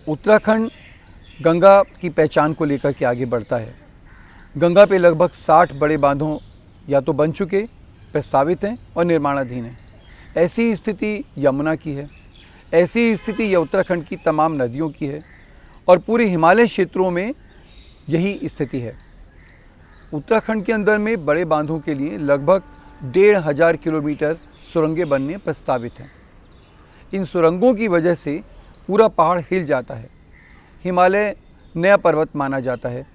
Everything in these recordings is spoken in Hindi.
उत्तराखंड गंगा की पहचान को लेकर के आगे बढ़ता है। गंगा पे लगभग 60 बड़े बांधों या तो बन चुके, प्रस्तावित हैं और निर्माणाधीन हैं। ऐसी स्थिति यमुना की है, ऐसी स्थिति यह उत्तराखंड की तमाम नदियों की है और पूरे हिमालय क्षेत्रों में यही स्थिति है। उत्तराखंड के अंदर में बड़े बांधों के लिए लगभग 1500 किलोमीटर सुरंगें बनने प्रस्तावित हैं। इन सुरंगों की वजह से पूरा पहाड़ हिल जाता है। हिमालय नया पर्वत माना जाता है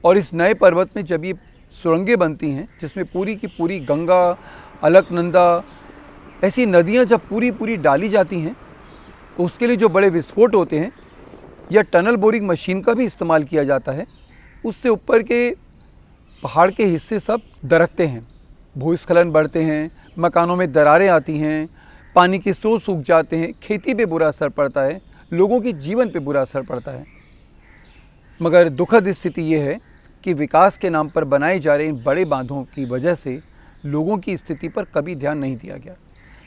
और इस नए पर्वत में जब ये सुरंगें बनती हैं, जिसमें पूरी की पूरी गंगा, अलकनंदा ऐसी नदियां जब पूरी डाली जाती हैं, तो उसके लिए जो बड़े विस्फोट होते हैं या टनल बोरिंग मशीन का भी इस्तेमाल किया जाता है। उससे ऊपर के पहाड़ के हिस्से सब दरकते हैं, भूस्खलन बढ़ते हैं, मकानों में दरारें आती हैं, पानी के स्रोत सूख जाते हैं, खेती पे बुरा असर पड़ता है, लोगों के जीवन पे बुरा असर पड़ता है। मगर दुखद स्थिति ये है कि विकास के नाम पर बनाए जा रहे इन बड़े बांधों की वजह से लोगों की स्थिति पर कभी ध्यान नहीं दिया गया।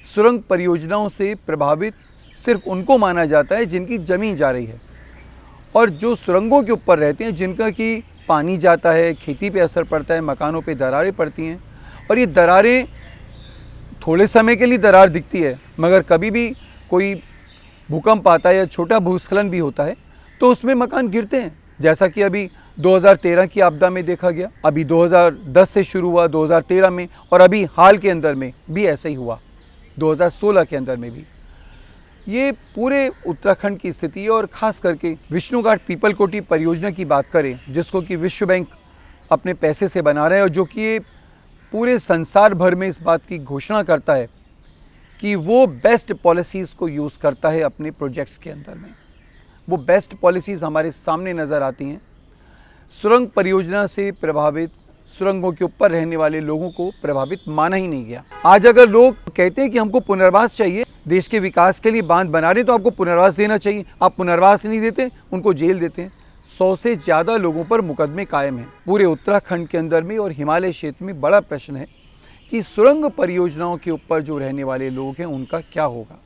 सुरंग परियोजनाओं से प्रभावित सिर्फ उनको माना जाता है जिनकी ज़मीन जा रही है और जो सुरंगों के ऊपर रहते हैं, जिनका कि पानी जाता है, खेती पे असर पड़ता है, मकानों पे दरारें पड़ती हैं। और ये दरारें थोड़े समय के लिए दरार दिखती है, मगर कभी भी कोई भूकंप आता है या छोटा भूस्खलन भी होता है तो उसमें मकान गिरते हैं, जैसा कि अभी 2013 की आपदा में देखा गया। अभी 2010 से शुरू हुआ, 2013 में, और अभी हाल के अंदर में भी ऐसा ही हुआ, 2016 के अंदर में भी। ये पूरे उत्तराखंड की स्थिति है और ख़ास करके विष्णुघाट पीपलकोटी परियोजना की बात करें, जिसको कि विश्व बैंक अपने पैसे से बना रहा है और जो कि ये पूरे संसार भर में इस बात की घोषणा करता है कि वो बेस्ट पॉलिसीज़ को यूज़ करता है अपने प्रोजेक्ट्स के अंदर में। वो बेस्ट पॉलिसीज़ हमारे सामने नज़र आती हैं। सुरंग परियोजना से प्रभावित, सुरंगों के ऊपर रहने वाले लोगों को प्रभावित माना ही नहीं गया। आज अगर लोग कहते हैं कि हमको पुनर्वास चाहिए, देश के विकास के लिए बांध बना रहे तो आपको पुनर्वास देना चाहिए, आप पुनर्वास नहीं देते, उनको जेल देते हैं। 100 से ज़्यादा लोगों पर मुकदमे कायम हैं। पूरे उत्तराखंड के अंदर में और हिमालय क्षेत्र में बड़ा प्रश्न है कि सुरंग परियोजनाओं के ऊपर जो रहने वाले लोग हैं उनका क्या होगा।